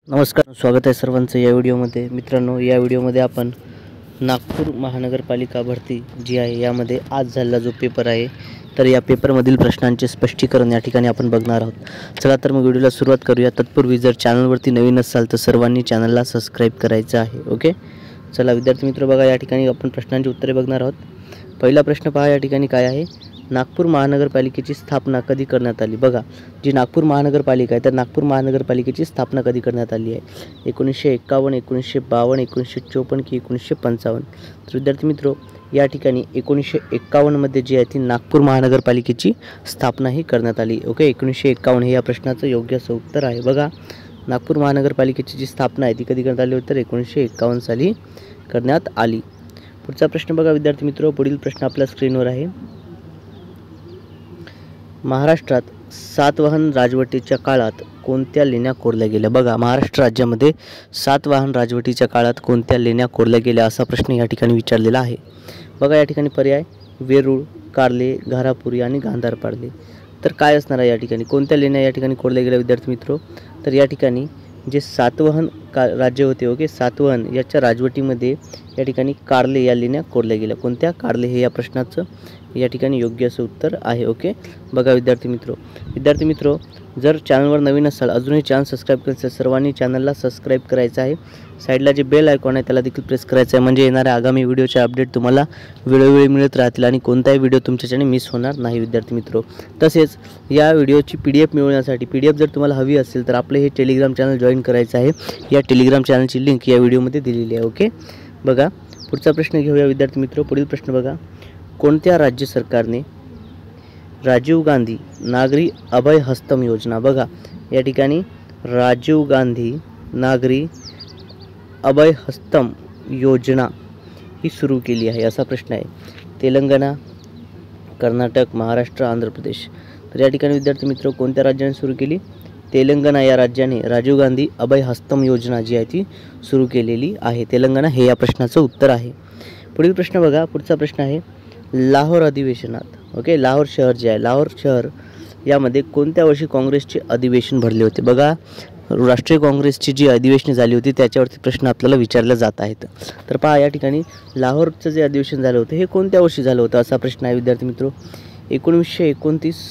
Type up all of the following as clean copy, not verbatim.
नमस्कार, स्वागत आहे सर्वांचं या व्हिडिओमध्ये। मित्रांनो, या व्हिडिओमध्ये आपण नागपूर महानगरपालिका भरती जी आहे यामध्ये आज झालेला जो पेपर आहे तर या पेपरमधील प्रश्नांचे स्पष्टीकरण या ठिकाणी आपण बघणार आहोत। चला तर मग व्हिडिओला सुरुवात करूया। तत्पूर्वी जर चॅनलवरती नवीन असाल तर सर्वांनी चॅनलला सबस्क्राईब करायचं आहे। ओके, चला विद्यार्थी मित्र, बघा या ठिकाणी आपण प्रश्नांची उत्तरे बघणार आहोत। पहिला प्रश्न पहा या ठिकाणी काय आहे, नागपूर महानगरपालिकेची स्थापना कधी करण्यात आली। बघा, जी नागपूर महानगरपालिका आहे तर नागपूर महानगरपालिकेची स्थापना कधी करण्यात आली आहे, 1951, 1952, 1954 की 1955। तर विद्यार्थी मित्रो, या ठिकाणी 1951 मध्ये जी आहे ती नागपूर महानगरपालिकेची स्थापना ही करण्यात आली। ओके, 1951 हे या प्रश्नाचं योग्य असं उत्तर आहे। बघा, नागपूर महानगरपालिकेची जी स्थापना आहे ती कधी करण्यात आली होती तर 1951 साली करण्यात आली। पुढचा प्रश्न बघा विद्यार्थी मित्रो, पुढील प्रश्न आपल्या स्क्रीनवर आहे। महाराष्ट्रात सातवाहन राजवटीच्या काळात कोणत्या लेण्या कोरल्या गेल्या। बघा, महाराष्ट्र राज्यामध्ये सातवाहन राजवटीच्या काळात कोणत्या लेण्या कोरल्या गेल्या असा प्रश्न या ठिकाणी विचारलेला आहे। बघा या ठिकाणी पर्याय वेरूळ, कारले, घारापुरी आणि गांधारपाडले। तर काय असणार आहे या ठिकाणी, कोणत्या लेण्या या ठिकाणी कोरल्या गेल्या विद्यार्थी मित्रो, तर या ठिकाणी जे सातवाहन राज्य होते, ओके, सातवाहन याच्या राजवटीमध्ये या ठिकाणी कारले या लेण्या कोरल्या गेल्या। कोणत्या? कारले हे या प्रश्नाचं या ठिकाणी योग्य असं उत्तर आहे। ओके, बघा विद्यार्थी मित्रो, जर चॅनलवर नवीन असाल, अजूनही चॅनल सबस्क्राईब करायचं आहे, सर्वांनी चॅनलला सबस्क्राईब करायचं आहे। साईडला जे बेल आयकॉन आहे त्याला देखील प्रेस करायचं आहे, म्हणजे येणाऱ्या आगामी व्हिडिओचे अपडेट तुम्हाला वेळोवेळी मिळत राहतील आणि कोणताही व्हिडिओ तुमच्याच्याने मिस होणार नाही विद्यार्थी मित्रो। तसेच या व्हिडिओची PDF मिळवण्यासाठी PDF जर तुम्हाला हवी असेल तर आपले हे टेलिग्राम चॅनल जॉईन करायचं आहे। या टेलिग्राम चॅनलची लिंक या व्हिडिओमध्ये दिलेली आहे। ओके, बघा पुढचा प्रश्न घेऊया विद्यार्थी मित्रो। पुढील प्रश्न बघा, कोणत्या राज्य सरकारने राजीव गांधी नागरी अभय हस्तम योजना, बघा या ठिकाणी राजीव गांधी नागरी अभय हस्तम योजना ही सुरू केली आहे असा प्रश्न आहे। तेलंगणा, कर्नाटक, महाराष्ट्र, आंध्र प्रदेश। तर या ठिकाणी विद्यार्थी मित्र कोणत्या राज्याने सुरू केली? तेलंगणा या राज्याने राजीव गांधी अभय हस्तम योजना जी आहे ती सुरू केलेली आहे। तेलंगणा हे या प्रश्नाचं उत्तर आहे। पुढील प्रश्न बघा, पुढचा प्रश्न आहे लाहोर अधिवेशनात, ओके, लाहोर शहर जे आहे, लाहोर शहर यामध्ये कोणत्या वर्षी काँग्रेसचे अधिवेशन भरले होते। बघा, राष्ट्रीय काँग्रेसची जी अधिवेशने झाली होती त्याच्यावरती प्रश्न आपल्याला विचारले जात आहेत। तर पहा या ठिकाणी लाहोरचं जे अधिवेशन झालं होतं हे कोणत्या वर्षी झालं होतं असा प्रश्न आहे विद्यार्थी मित्रो। 1929,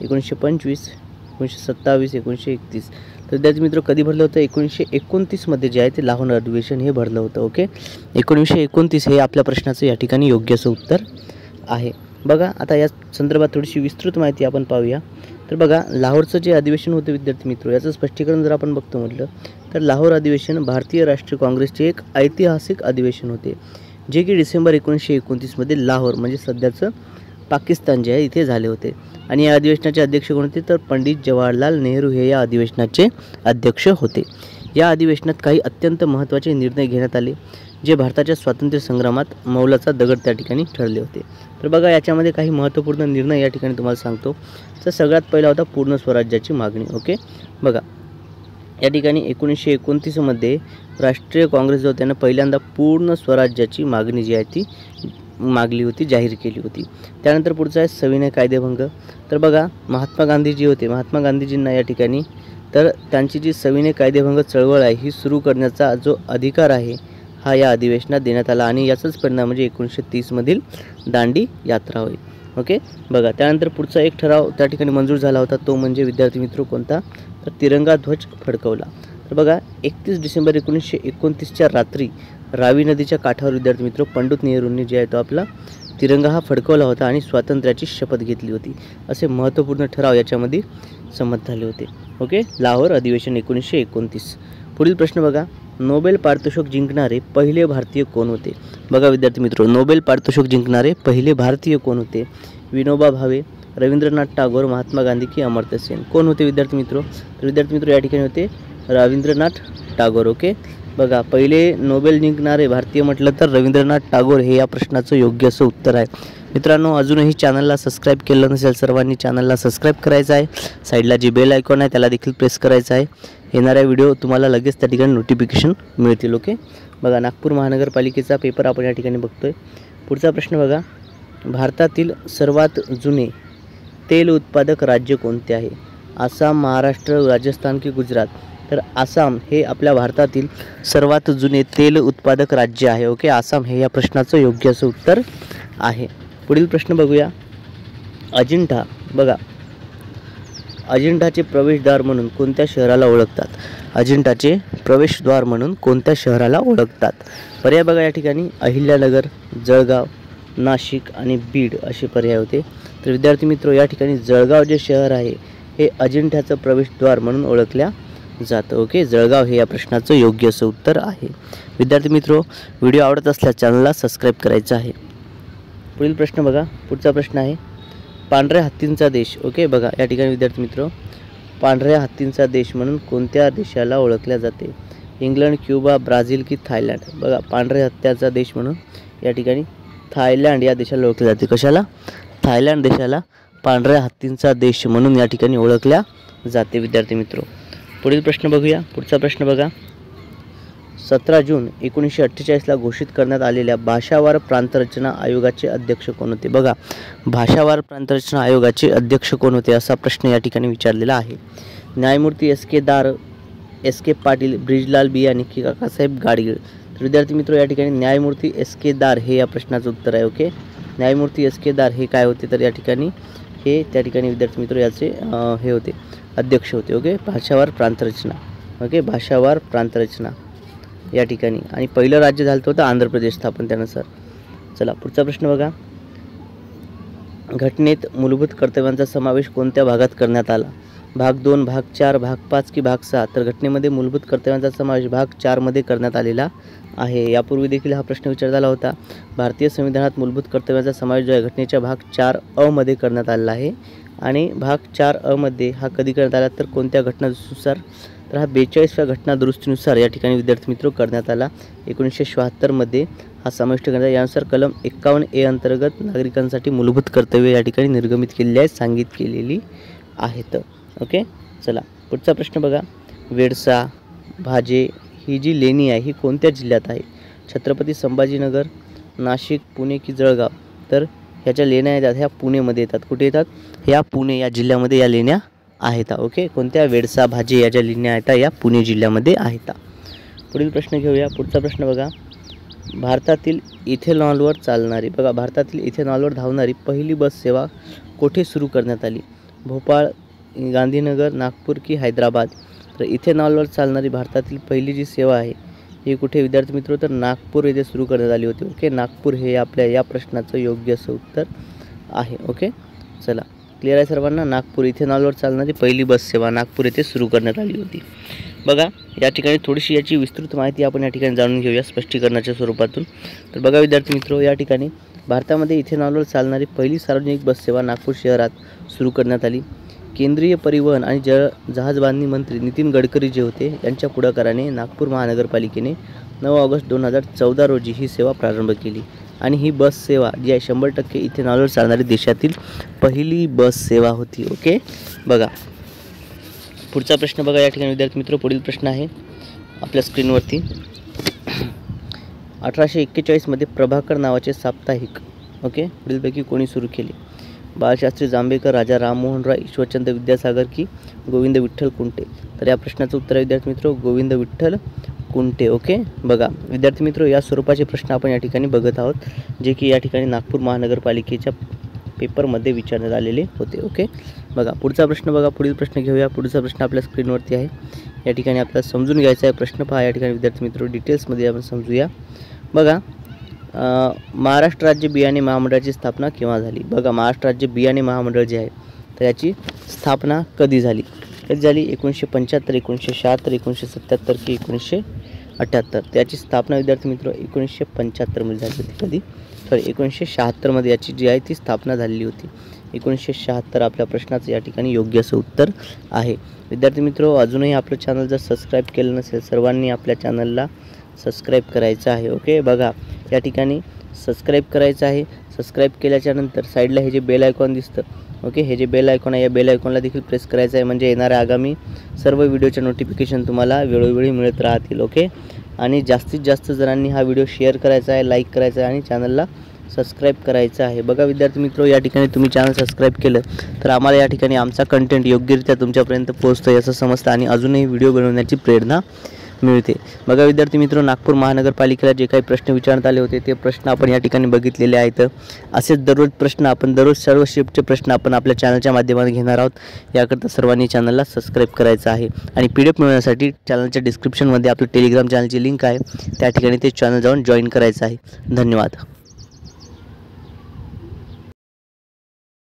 1925, 1927, 1931। तर विद्यार्थी मित्र कधी भरलं होतं? 1929 मध्ये जे आहे ते लाहोर अधिवेशन हे भरलं होतं। ओके, 1929 हे आपल्या प्रश्नाचं या ठिकाणी योग्य असं उत्तर आहे। बघा, आता या संदर्भात थोडीशी विस्तृत माहिती आपण पाहूया। तर बघा, लाहोरचं जे अधिवेशन होतं विद्यार्थी मित्र याचं स्पष्टीकरण जर आपण बघतो म्हटलं तर लाहोर अधिवेशन भारतीय राष्ट्रीय काँग्रेसचे एक ऐतिहासिक अधिवेशन होते, जे की डिसेंबर 1929 मध्ये लाहोर म्हणजे सध्याचं पाकिस्तान जे आहे इथे झाले होते। आणि या अधिवेशनाचे अध्यक्ष कोण होते तर पंडित जवाहरलाल नेहरू हे या अधिवेशनाचे अध्यक्ष होते। या अधिवेशनात काही अत्यंत महत्त्वाचे निर्णय घेण्यात आले जे भारताच्या स्वातंत्र्य संग्रामात मौलाचा दगड त्या ठिकाणी ठरले होते। तर बघा, याच्यामध्ये काही महत्त्वपूर्ण निर्णय या ठिकाणी तुम्हाला सांगतो। तर सगळ्यात पहिला होता पूर्ण स्वराज्याची मागणी। ओके, बघा या ठिकाणी 1929 मध्ये राष्ट्रीय काँग्रेस जो त्यानं पहिल्यांदा पूर्ण स्वराज्याची मागणी जी आहे ती मागली होती, जाहीर केली होती। त्यानंतर पुढचा आहे सविनय कायदेभंग। तर बघा, महात्मा गांधी जी होते, महात्मा गांधीजींना या ठिकाणी तर त्यांची जी सविनय कायदेभंग चळवळ आहे ही सुरू करण्याचा जो अधिकार आहे हा या अधिवेशनात देण्यात आला आणि याचाच परिणाम म्हणजे 1930 मधील दांडी यात्रा होय। ओके, बघा त्यानंतर पुढचा एक ठराव त्या ठिकाणी मंजूर झाला होता, तो म्हणजे विद्यार्थी मित्र कोणता तर तिरंगा ध्वज फडकवला। तर बघा, 31 डिसेंबर 1929च्या रात्री रावी नदीच्या काठावर विद्यार्थी मित्र पंडित नेहरूंनी जे आहे तो आपला तिरंगा हा फडकवला होता आणि स्वातंत्र्याची शपथ घेतली होती। असे महत्त्वपूर्ण ठराव याच्यामध्ये संमत झाले होते। ओके, लाहोर अधिवेशन 1929। पुढील प्रश्न बघा, नोबेल पारितोषिक जिंकणारे पहिले भारतीय कोण होते? बघा विद्यार्थी मित्र, नोबेल पारितोषिक जिंकणारे पहिले भारतीय कोण होते? विनोबा भावे, रवींद्रनाथ टागोर, महात्मा गांधी की अमर्त्य सेन? कोण होते विद्यार्थी मित्र? तर विद्यार्थी मित्र या ठिकाणी होते रवींद्रनाथ टागोर। ओके, बघा पहिले नोबेल जिंकणारे भारतीय म्हटलं तर रवींद्रनाथ टागोर हे या प्रश्नाचं योग्य असं उत्तर आहे। मित्रांनो, अजूनही चॅनलला सबस्क्राईब केलं नसेल सर्वांनी चॅनलला सबस्क्राईब करायचं आहे। साईडला जी बेल आयकॉन आहे त्याला देखील प्रेस करायचं आहे, येणाऱ्या व्हिडिओ तुम्हाला लगेच त्या ठिकाणी नोटिफिकेशन मिळतील। ओके, बघा नागपूर महानगरपालिकेचा पेपर आपण या ठिकाणी बघतोय। पुढचा प्रश्न बघा, भारतातील सर्वात जुने तेल उत्पादक राज्य कोणते आहे? आसाम, महाराष्ट्र, राजस्थान की गुजरात? तर आसाम हे आपल्या भारतातील सर्वात जुने तेल उत्पादक राज्य आहे. ओके, आसाम हे या प्रश्नाचं योग्य असं उत्तर आहे. पुढील प्रश्न बघूया. अजिंठा बघा, अजिंठाचे प्रवेशद्वार म्हणून कोणत्या शहराला ओळखतात? अजिंठाचे प्रवेशद्वार म्हणून कोणत्या शहराला ओळखतात? पर्याय बघा या ठिकाणी अहिल्यानगर, जळगाव, नाशिक आणि बीड असे पर्याय होते. तर विद्यार्थी मित्र, या ठिकाणी जळगाव जे शहर आहे हे अजिंठ्याचं प्रवेशद्वार म्हणून ओळखल्या जातं. ओके, जळगाव हे या प्रश्नाचं योग्य असं उत्तर आहे. विद्यार्थी मित्र, व्हिडिओ आवडत असल्यास चॅनलला सबस्क्राईब करायचं आहे. पुढील प्रश्न बघा. पुढचा प्रश्न आहे पांढऱ्या हत्तींचा देश. ओके, बघा या ठिकाणी विद्यार्थी मित्र, पांढऱ्या हत्तींचा देश म्हणून कोणत्या देशाला ओळखल्या जाते? इंग्लंड, क्युबा, ब्राझील की थायलंड? बघा, पांढऱ्या हत्तीचा देश म्हणून या ठिकाणी थायलंड या देशाला ओळखले जाते. कशाला? थायलंड देशाला पांढऱ्या हत्तींचा देश म्हणून या ठिकाणी ओळखल्या जाते. विद्यार्थी मित्र, पुढील प्रश्न बघूया. पुढचा प्रश्न बघा. 17 जून 1948ला घोषित करण्यात आलेल्या भाषावार प्रांतरचना आयोगाचे अध्यक्ष कोण होते? बघा, भाषावार प्रांतरचना आयोगाचे अध्यक्ष कोण होते असा प्रश्न या ठिकाणी विचारलेला आहे. न्यायमूर्ती एस के पाटील, ब्रिजलाल बियाणी की काकासाहेब गाडगीळ? तर विद्यार्थी मित्र, या ठिकाणी न्यायमूर्ती एस के दार हे या प्रश्नाचं उत्तर आहे. ओके, न्यायमूर्ती एस के दार हे काय होते? तर या ठिकाणी हे त्या ठिकाणी विद्यार्थी मित्र याचे हे होते, अध्यक्ष होते. ओके, भाषावार प्रांतरचना. ओके, भाषावार प्रांतरचना या ठिकाणी. आणि पहिलं राज्य झालं होतं आंध्र प्रदेश स्थापन त्यानुसार. चला पुढचा प्रश्न बघा. घटनेत मूलभूत कर्तव्यांचा समावेश कोणत्या भागात करण्यात आला? भाग 2, भाग 4, भाग 5 की भाग 6? तर घटनेमध्ये मूलभूत कर्तव्यांचा समावेश भाग 4 मध्ये करण्यात आलेला आहे. यापूर्वी देखील हा प्रश्न विचारला झाला होता. भारतीय संविधानात मूलभूत कर्तव्यांचा समावेश जो आहे घटनेच्या भाग 4 मध्ये करण्यात आलेला आहे. आणि भाग 4 मध्ये हा कधी करण्यात आला? तर कोणत्या घटनानुसार? तर हा 42व्या घटना दुरुस्तीनुसार या ठिकाणी विद्यार्थी मित्र करण्यात आला. 1976 मध्ये हा समाविष्ट करण्यात आला. यानुसार कलम 51A अंतर्गत नागरिकांसाठी मूलभूत कर्तव्य या ठिकाणी निर्गमित केलेली आहेत, सांगित केलेली आहेत. ओके, चला पुढचा प्रश्न बघा. वेडसा, भाजे ही जी लेणी आहे ही कोणत्या जिल्ह्यात आहे? छत्रपती संभाजीनगर, नाशिक, पुणे की जळगाव? तर ह्याच्या लेण्या येतात ह्या पुणेमध्ये येतात. कुठे येतात? ह्या पुणे या जिल्ह्यामध्ये या लेण्या आहेत. ओके, कोणत्या? वेडसा, भाजे या ज्या लेण्या आहेत या पुणे जिल्ह्यामध्ये आहेत. पुढील प्रश्न घेऊया. पुढचा प्रश्न बघा. भारतातील इथेनॉलवर चालणारी, बघा भारतातील इथेनॉलवर धावणारी पहिली बस सेवा कोठे सुरू करण्यात आली? भोपाळ, गांधीनगर, नागपूर की हैदराबाद? तर इथेनॉलवर चालणारी भारतातील पहिली जी सेवा आहे ही कुठे विद्यार्थी मित्र? तर नागपूर येथे सुरू करण्यात आली होती. ओके, नागपूर हे आपल्या या प्रश्नाचं योग्य असं उत्तर आहे. ओके, चला क्लिअर आहे सर्वांना? नागपूर इथेनॉलवर चालणारी पहिली बस सेवा नागपूर येथे सुरू करण्यात आली होती. बघा या ठिकाणी थोडीशी याची विस्तृत माहिती आपण या ठिकाणी जाणून घेऊया स्पष्टीकरणाच्या स्वरूपातून. तर बघा विद्यार्थी मित्र, या ठिकाणी भारतामध्ये इथेनॉलवर चालणारी पहिली सार्वजनिक बस सेवा नागपूर शहरात सुरू करण्यात आली. केंद्रीय परिवहन आणि जहाजबांधणी मंत्री नितीन गडकरी जे होते यांच्या पुढाकाराने नागपूर महानगरपालिकेने 9 ऑगस्ट 2014 रोजी ही सेवा प्रारंभ केली. आणि ही बस सेवा जी आहे 100% इथेनॉलवर चालणारी देशातील पहिली बस सेवा होती. ओके, बघा पुढचा प्रश्न बघा. या ठिकाणी विद्यार्थी मित्र पुढील प्रश्न आहे आपल्या स्क्रीनवरती. 1841 मध्ये प्रभाकर नावाचे साप्ताहिक ओके पुढीलपैकी कोणी सुरू केले? बाळशास्त्री जांभेकर, राजा राममोहन राय, ईश्वरचंद्र विद्यासागर की गोविंद विठ्ठल कुंटे? तर या प्रश्नाचं उत्तर आहे विद्यार्थी मित्र गोविंद विठ्ठल कुंटे. ओके, बघा विद्यार्थी मित्र या स्वरूपाचे प्रश्न आपण या ठिकाणी बघत आहोत जे की या ठिकाणी नागपूर महानगरपालिकेच्या पेपरमध्ये विचारण्यात आलेले होते. ओके, बघा पुढचा प्रश्न बघा. पुढील प्रश्न घेऊया. पुढचा प्रश्न आपल्या स्क्रीनवरती आहे. या ठिकाणी आपल्याला समजून घ्यायचा आहे प्रश्न. पहा या ठिकाणी विद्यार्थी मित्र डिटेल्समध्ये आपण समजूया. बघा महाराष्ट्र राज्य बियाणे महामंडळाची स्थापना केव्हा झाली? बघा महाराष्ट्र राज्य बियाणे महामंडळ जे आहे तर याची स्थापना कधी झाली? कधी झाली? 1975, 1976, 1977 की 1978? त्याची स्थापना विद्यार्थी मित्र 1975 मध्ये झाली होती. कधी? तर 1976 मध्ये याची जी आहे ती स्थापना झालेली होती. 1976 आपल्या प्रश्नाचं या ठिकाणी योग्य असं उत्तर आहे. विद्यार्थी मित्र अजूनही आपलं चॅनल जर सबस्क्राईब केलं नसेल सर्वांनी आपल्या चॅनलला सबस्क्राईब करायचं आहे. ओके, बघा या ठिकाणी सबस्क्राईब करायचं आहे. सबस्क्राईब केल्याच्या नंतर साईडला हे जे बेल आयकॉन दिसतं ओके हे जे बेल आयकॉन आहे या बेल आयकॉनला देखील प्रेस करायचं आहे म्हणजे येणाऱ्या आगामी सर्व व्हिडिओचे नोटिफिकेशन तुम्हाला वेळोवेळी मिळत राहतील. ओके, आणि जास्तीत जास्त जणांनी हा व्हिडिओ शेअर करायचा आहे, लाईक करायचा आहे आणि चॅनलला सबस्क्राईब करायचं आहे. बघा विद्यार्थी मित्र, या ठिकाणी तुम्ही चॅनल सबस्क्राईब केलं तर आम्हाला या ठिकाणी आमचा कंटेंट योग्यरित्या तुमच्यापर्यंत पोहोचतो याचं समजतं आणि अजूनही व्हिडिओ बनवण्याची प्रेरणा मिळते. बघा विद्यार्थी मित्र, नागपूर महानगरपालिकेला जे काही प्रश्न विचारण्यात आले होते ते प्रश्न आपण या ठिकाणी बघितलेले आहेत. असेच दररोज प्रश्न आपण दररोज सर्व शिफ्टचे प्रश्न आपण आपल्या चॅनलच्या माध्यमातून घेणार आहोत. याकरता सर्वांनी चॅनलला सबस्क्राईब करायचं आहे आणि PDF मिळवण्यासाठी चॅनलच्या डिस्क्रिप्शनमध्ये आपलं टेलिग्राम चॅनलची लिंक आहे, त्या ठिकाणी ते चॅनल जाऊन जॉईन करायचं आहे. धन्यवाद.